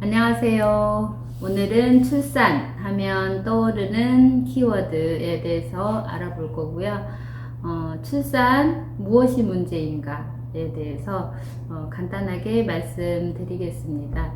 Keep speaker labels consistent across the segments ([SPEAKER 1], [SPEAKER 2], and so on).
[SPEAKER 1] 안녕하세요. 오늘은 출산하면 떠오르는 키워드에 대해서 알아볼 거고요. 출산 무엇이 문제인가에 대해서 간단하게 말씀드리겠습니다.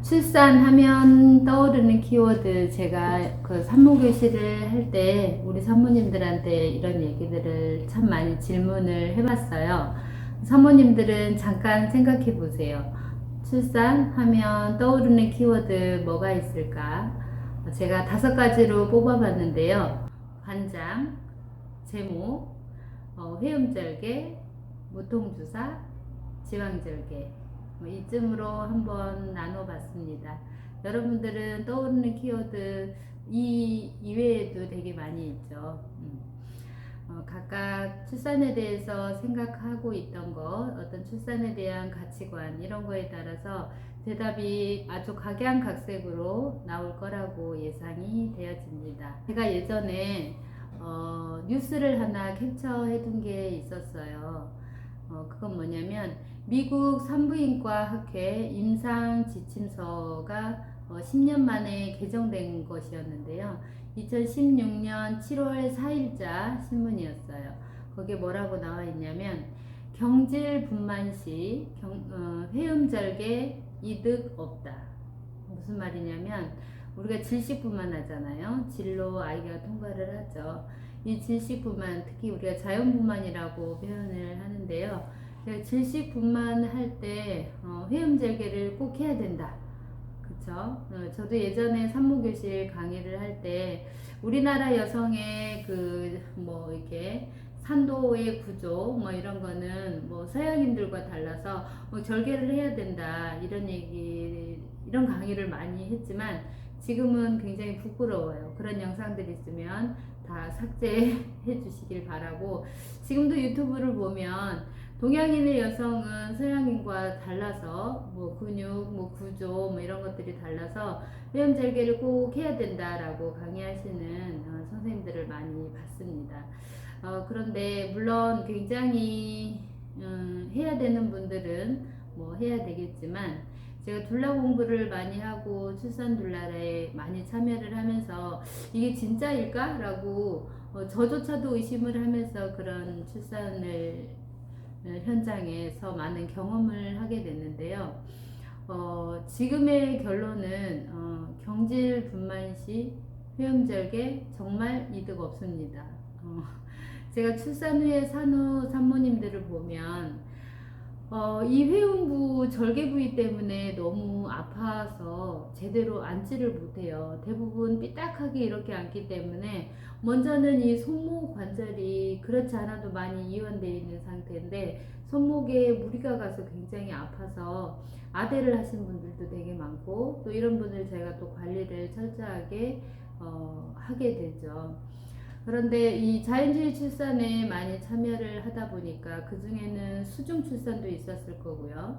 [SPEAKER 1] 출산하면 떠오르는 키워드, 제가 그 산모교실을 할 때 우리 산모님들한테 이런 얘기들을 참 많이 질문을 해봤어요. 산모님들은 잠깐 생각해 보세요. 출산하면 떠오르는 키워드 뭐가 있을까? 제가 5가지로 뽑아봤는데요. 관장, 제모, 회음절개, 무통주사, 지방절개, 이쯤으로 한번 나눠봤습니다. 여러분들은 떠오르는 키워드 이 이외에도 되게 많이 있죠. 각각 출산에 대해서 생각하고 있던 것, 어떤 출산에 대한 가치관, 이런 거에 따라서 대답이 아주 각양각색으로 나올 거라고 예상이 되어집니다. 제가 예전에 뉴스를 하나 캡처해 둔 게 있었어요. 그건 뭐냐면 미국 산부인과 학회 임상 지침서가 10년 만에 개정된 것이었는데요. 2016년 7월 4일자 신문이었어요. 거기에 뭐라고 나와 있냐면 경질 분만 시 회음절개 이득 없다. 무슨 말이냐면 우리가 질식분만 하잖아요. 질로 아이가 통과를 하죠. 이 질식분만, 특히 우리가 자연분만이라고 표현을 하는데요. 질식분만 할 때 회음절개를 꼭 해야 된다. 그쵸? 저도 예전에 산모교실 강의를 할 때 우리나라 여성의 이렇게 산도의 구조 이런 거는 서양인들과 달라서 절개를 해야 된다 이런 강의를 많이 했지만 지금은 굉장히 부끄러워요. 그런 영상들이 있으면 다 삭제해 주시길 바라고, 지금도 유튜브를 보면 동양인의 여성은 서양인과 달라서 근육, 구조 이런 것들이 달라서 회음절개를 꼭 해야 된다라고 강의하시는 선생님들을 많이 봤습니다. 그런데 물론 굉장히 해야 되는 분들은 해야 되겠지만, 제가 둘라 공부를 많이 하고 출산 둘라에 많이 참여를 하면서 이게 진짜일까? 라고 저조차도 의심을 하면서 그런 출산을 현장에서 많은 경험을 하게 됐는데요. 지금의 결론은 경질 분만 시 회음절개 정말 이득 없습니다. 제가 출산 후에 산후 산모님들을 보면 이 회음부 절개 부위 때문에 너무 아파서 제대로 앉지를 못해요. 대부분 삐딱하게 이렇게 앉기 때문에 먼저는 이 손목 관절이 그렇지 않아도 많이 이완되어 있는 상태인데 손목에 무리가 가서 굉장히 아파서 아대를 하신 분들도 되게 많고, 또 이런 분들 제가 또 관리를 철저하게 하게 되죠. 그런데 이 자연주의 출산에 많이 참여를 하다 보니까 그 중에는 수중 출산도 있었을 거고요.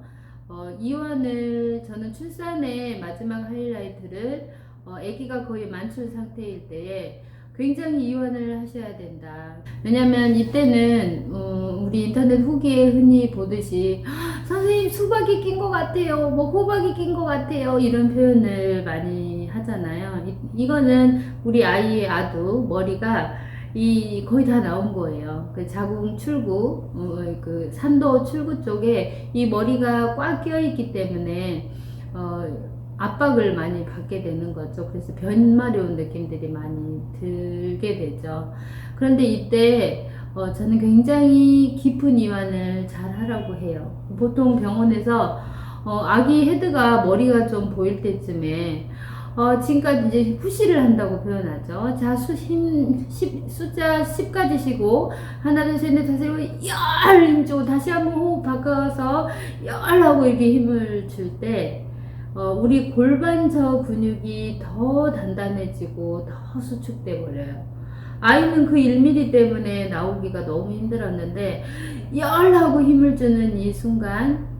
[SPEAKER 1] 이완을, 저는 출산의 마지막 하이라이트를 아기가 거의 만출 상태일 때에 굉장히 이완을 하셔야 된다. 왜냐면 이때는 우리 인터넷 후기에 흔히 보듯이 선생님 수박이 낀 것 같아요, 호박이 낀 것 같아요, 이런 표현을 많이 하잖아요. 이거는 우리 아이의 아두 머리가 거의 다 나온 거예요. 그 자궁 출구, 그 산도 출구 쪽에 이 머리가 꽉 끼어 있기 때문에 압박을 많이 받게 되는 거죠. 그래서 변마려운 느낌들이 많이 들게 되죠. 그런데 이때 저는 굉장히 깊은 이완을 잘 하라고 해요. 보통 병원에서 아기 헤드가 머리가 좀 보일 때쯤에 지금까지 이제 후시를 한다고 표현하죠. 자, 숫자 10까지 쉬고, 하나, 둘, 셋, 넷, 다섯, 열! 힘 주고, 다시 한번 호흡 바꿔서, 열! 하고 이렇게 힘을 줄 때, 우리 골반저 근육이 더 단단해지고, 더 수축돼 버려요. 아이는 그 1mm 때문에 나오기가 너무 힘들었는데, 열! 하고 힘을 주는 이 순간,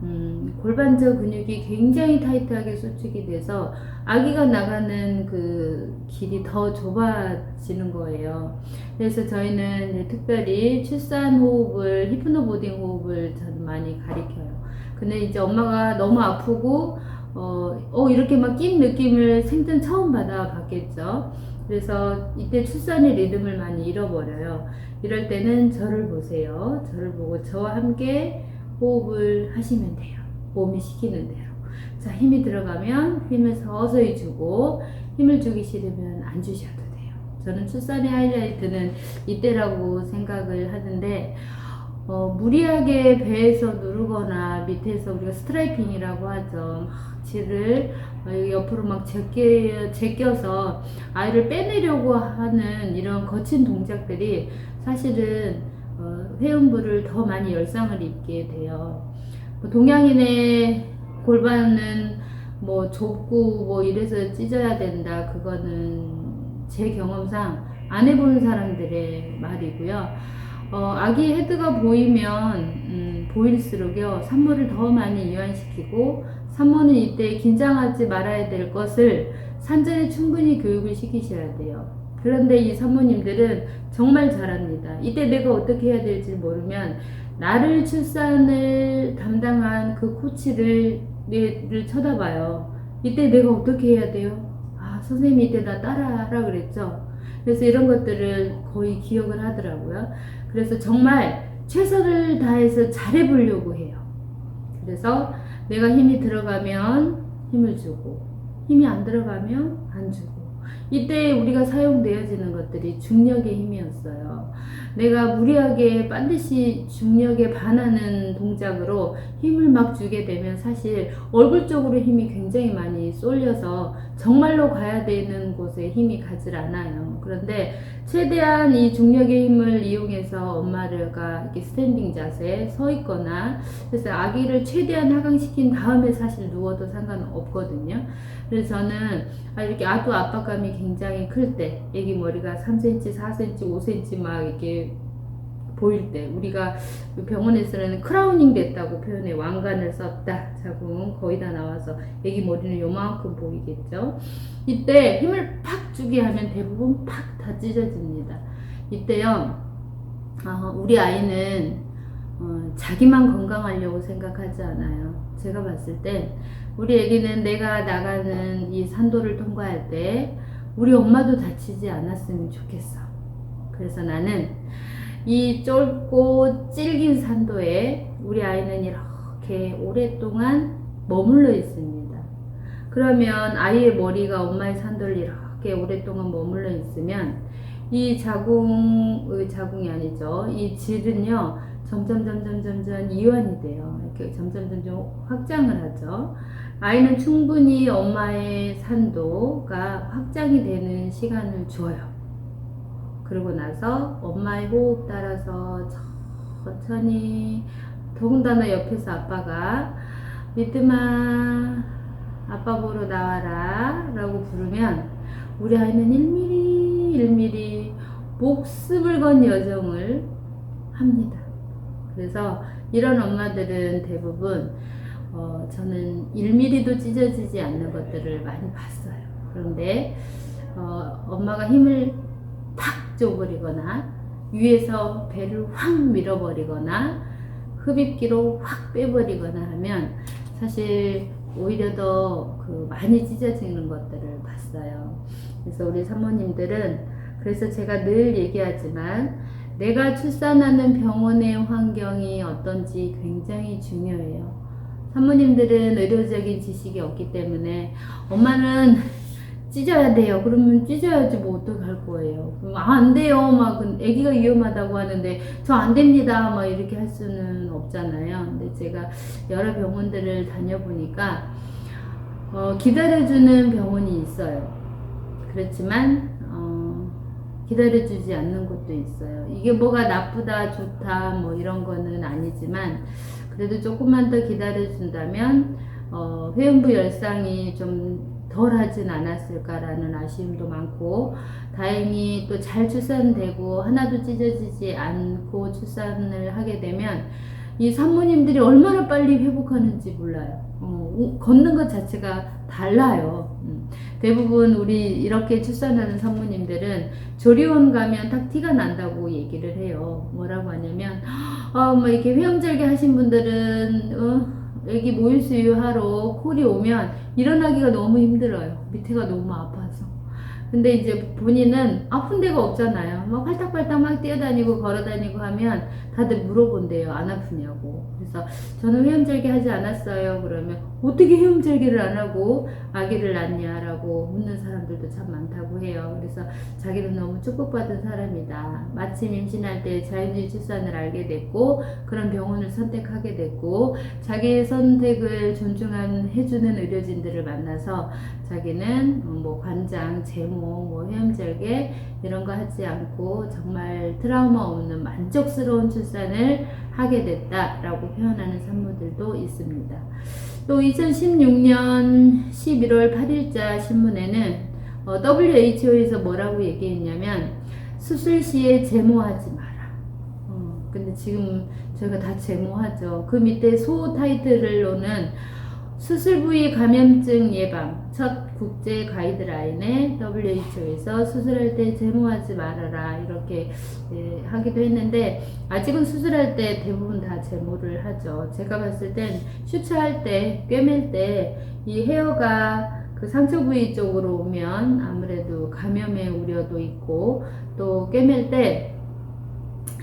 [SPEAKER 1] 골반저 근육이 굉장히 타이트하게 수축이 돼서 아기가 나가는 그 길이 더 좁아지는 거예요. 그래서 저희는 특별히 출산 호흡을, 히프노보딩 호흡을 저는 많이 가리켜요. 근데 이제 엄마가 너무 아프고 이렇게 막 낀 느낌을 생전 처음 받아봤겠죠. 그래서 이때 출산의 리듬을 많이 잃어버려요. 이럴 때는 저를 보세요. 저를 보고 저와 함께 호흡을 하시면 돼요. 몸이 시키는 대로. 자, 힘이 들어가면 힘을 서서히 주고, 힘을 주기 싫으면 안 주셔도 돼요. 저는 출산의 하이라이트는 이때라고 생각을 하는데, 무리하게 배에서 누르거나 밑에서 우리가 스트라이핑이라고 하죠. 질을 옆으로 막 제껴서 아이를 빼내려고 하는 이런 거친 동작들이 사실은 회음부를 더 많이 열상을 입게 돼요. 동양인의 골반은 뭐 좁고 뭐 이래서 찢어야 된다. 그거는 제 경험상 안 해본 사람들의 말이고요. 아기 헤드가 보이면 보일수록요 산모를 더 많이 이완시키고, 산모는 이때 긴장하지 말아야 될 것을 산전에 충분히 교육을 시키셔야 돼요. 그런데 이 산모님들은 정말 잘합니다. 이때 내가 어떻게 해야 될지 모르면 나를 출산을 담당한 그 코치를 쳐다봐요. 이때 내가 어떻게 해야 돼요? 아, 선생님이 이때 나 따라하라 그랬죠. 그래서 이런 것들을 거의 기억을 하더라고요. 그래서 정말 최선을 다해서 잘해보려고 해요. 그래서 내가 힘이 들어가면 힘을 주고, 힘이 안 들어가면 안 주고, 이때 우리가 사용되어지는 것들이 중력의 힘이었어요. 내가 무리하게 반드시 중력에 반하는 동작으로 힘을 막 주게 되면 사실 얼굴 쪽으로 힘이 굉장히 많이 쏠려서 정말로 가야 되는 곳에 힘이 가질 않아요. 그런데 최대한 이 중력의 힘을 이용해서 엄마가 이렇게 스탠딩 자세에 서 있거나 그래서 아기를 최대한 하강시킨 다음에 사실 누워도 상관없거든요. 그래서 저는 이렇게 아도 압박감이 굉장히 클 때, 아기 머리가 3cm, 4cm, 5cm 막 이렇게 보일 때, 우리가 병원에서는 크라우닝 됐다고 표현해. 왕관을 썼다. 자궁 거의 다 나와서 아기 머리는 요만큼 보이겠죠. 이때 힘을 팍 주게 하면 대부분 팍 다 찢어집니다. 이때요, 우리 아이는 자기만 건강하려고 생각하지 않아요. 제가 봤을 땐 우리 애기는 내가 나가는 이 산도를 통과할 때 우리 엄마도 다치지 않았으면 좋겠어. 그래서 나는 이 좁고 질긴 산도에 우리 아이는 이렇게 오랫동안 머물러 있습니다. 그러면 아이의 머리가 엄마의 산도를 이렇게 오랫동안 머물러 있으면 이 자궁이 아니죠. 이 질은요, 점점 이완이 돼요. 이렇게 점점 확장을 하죠. 아이는 충분히 엄마의 산도가 확장이 되는 시간을 줘요. 그러고 나서 엄마의 호흡 따라서 천천히, 더군다나 옆에서 아빠가 믿음아 아빠 보러 나와라 라고 부르면 우리 아이는 1mm 목숨을 건 여정을 합니다. 그래서 이런 엄마들은 대부분 저는 1mm도 찢어지지 않는 것들을 많이 봤어요. 그런데 엄마가 힘을 팍 줘버리거나 위에서 배를 확 밀어버리거나 흡입기로 확 빼버리거나 하면 사실 오히려 더 많이 찢어지는 것들을 봤어요. 그래서 우리 산모님들은, 그래서 제가 늘 얘기하지만 내가 출산하는 병원의 환경이 어떤지 굉장히 중요해요. 산모님들은 의료적인 지식이 없기 때문에 엄마는 찢어야 돼요. 그러면 찢어야지 뭐 어떡할 거예요. 그럼 안 돼요. 막 아기가 위험하다고 하는데 저 안 됩니다. 막 이렇게 할 수는 없잖아요. 근데 제가 여러 병원들을 다녀보니까 기다려주는 병원이 있어요. 그렇지만 기다려주지 않는 곳도 있어요. 이게 뭐가 나쁘다 좋다 뭐 이런 거는 아니지만 그래도 조금만 더 기다려준다면 회음부 열상이 좀 덜 하진 않았을까라는 아쉬움도 많고, 다행히 또 잘 출산되고 하나도 찢어지지 않고 출산을 하게 되면 이 산모님들이 얼마나 빨리 회복하는지 몰라요. 걷는 것 자체가 달라요. 대부분 우리 이렇게 출산하는 산모님들은 조리원 가면 딱 티가 난다고 얘기를 해요. 뭐라고 하냐면 뭐 이렇게 회음절개 하신 분들은 애기 모유 수유하러 콜이 오면 일어나기가 너무 힘들어요. 밑에가 너무 아파서. 근데 이제 본인은 아픈 데가 없잖아요. 막 팔딱팔딱 막 뛰어다니고 걸어다니고 하면 다들 물어본대요. 안 아프냐고. 그래서 저는 회음절개 하지 않았어요. 그러면 어떻게 회음절개를 안 하고 아기를 낳냐라고 묻는 사람들도 참 많다고 해요. 그래서 자기는 너무 축복받은 사람이다. 마침 임신할 때 자연주의 출산을 알게 됐고 그런 병원을 선택하게 됐고 자기의 선택을 해주는 의료진들을 만나서 자기는 뭐 관장, 제모, 뭐 회음절개 이런 거 하지 않고 정말 트라우마 없는 만족스러운 출산을 하게 됐다라고 표현하는 산모들도 있습니다. 또 2016년 11월 8일자 신문에는 WHO에서 뭐라고 얘기했냐면 수술 시에 제모하지 마라. 근데 지금 저희가 다 제모하죠. 그 밑에 소 타이틀로는 수술 부위 감염증 예방 첫 국제 가이드라인에 WHO에서 수술할 때 제모하지 말아라 이렇게 하기도 했는데 아직은 수술할 때 대부분 다 제모를 하죠. 제가 봤을 땐 슈츠할 때 꿰맬 때 이 헤어가 그 상처 부위 쪽으로 오면 아무래도 감염의 우려도 있고 또 꿰맬 때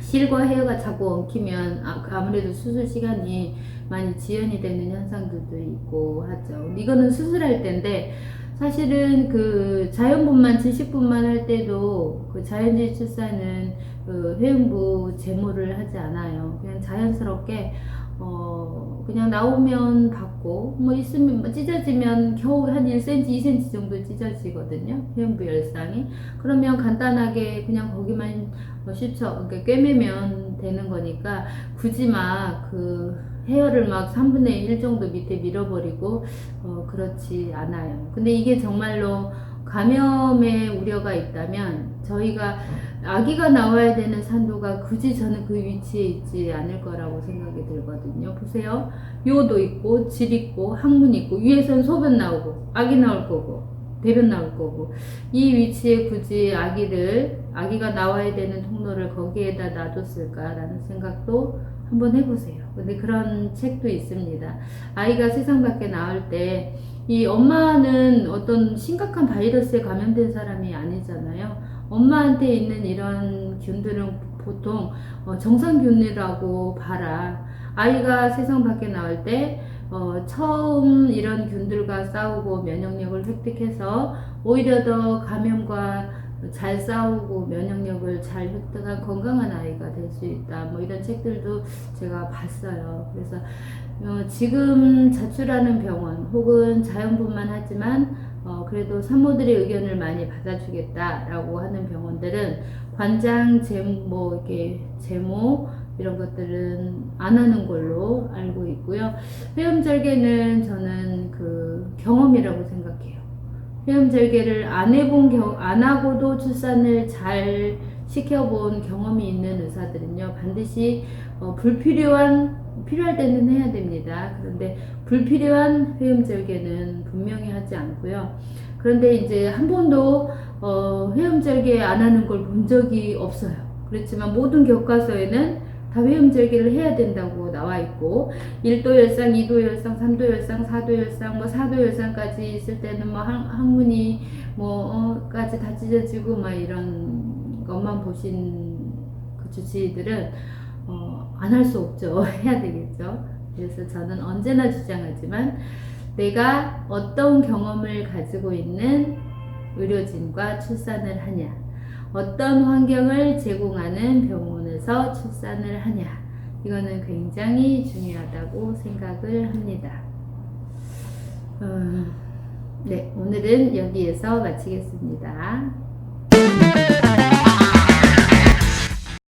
[SPEAKER 1] 실과 헤어가 자꾸 엉키면 아무래도 수술 시간이 많이 지연이 되는 현상들도 있고 하죠. 이거는 수술할 때인데 사실은 그 자연분만 질식분만 할 때도 그 자연주의 출산은 그 회음부 제모를 하지 않아요. 그냥 자연스럽게 그냥 나오면 받고 뭐 있으면 뭐 찢어지면 겨우 한 1cm, 2cm 정도 찢어지거든요. 회음부 열상이. 그러면 간단하게 그냥 거기만 슈처 그러니까 꿰매면 되는 거니까 굳이 막 그 헤어를 막 3분의 1 정도 밑에 밀어버리고 그렇지 않아요. 근데 이게 정말로 감염의 우려가 있다면 저희가 아기가 나와야 되는 산도가 굳이 저는 그 위치에 있지 않을 거라고 생각이 들거든요. 보세요. 요도 있고 질 있고 항문 있고 위에선 소변 나오고 아기 나올 거고 배변 나올 거고 이 위치에 굳이 아기가 나와야 되는 통로를 거기에다 놔뒀을까라는 생각도 한번 해보세요. 근데 그런 책도 있습니다. 아이가 세상 밖에 나올 때 이 엄마는 어떤 심각한 바이러스에 감염된 사람이 아니잖아요. 엄마한테 있는 이런 균들은 보통 정상균이라고 봐라. 아이가 세상 밖에 나올 때 처음 이런 균들과 싸우고 면역력을 획득해서 오히려 더 감염과 잘 싸우고 면역력을 잘 획득한 건강한 아이가 될 수 있다. 뭐 이런 책들도 제가 봤어요. 그래서 지금 자출하는 병원 혹은 자연분만 하지만 그래도 산모들의 의견을 많이 받아주겠다라고 하는 병원들은 관장, 제모, 이렇게 제모 이런 것들은 안 하는 걸로 알고 있고요. 회음절개는 저는 그 경험이라고 생각해요. 회음절개를 안 하고도 출산을 잘 시켜본 경험이 있는 의사들은요, 반드시 필요할 때는 해야 됩니다. 그런데 불필요한 회음절개는 분명히 하지 않고요. 그런데 이제 한 번도 회음절개 안 하는 걸 본 적이 없어요. 그렇지만 모든 교과서에는 다 회음절개를 해야 된다고 나와 있고 1도 열상, 2도 열상, 3도 열상, 4도 열상, 뭐 4도 열상까지 있을 때는 뭐 항문이 까지 다 찢어지고 막 이런 것만 보신 그 주치의들은 안 할 수 없죠. 해야 되겠죠. 그래서 저는 언제나 주장하지만 내가 어떤 경험을 가지고 있는 의료진과 출산을 하냐, 어떤 환경을 제공하는 병원에서 출산을 하냐, 이거는 굉장히 중요하다고 생각을 합니다. 네, 오늘은 여기에서 마치겠습니다.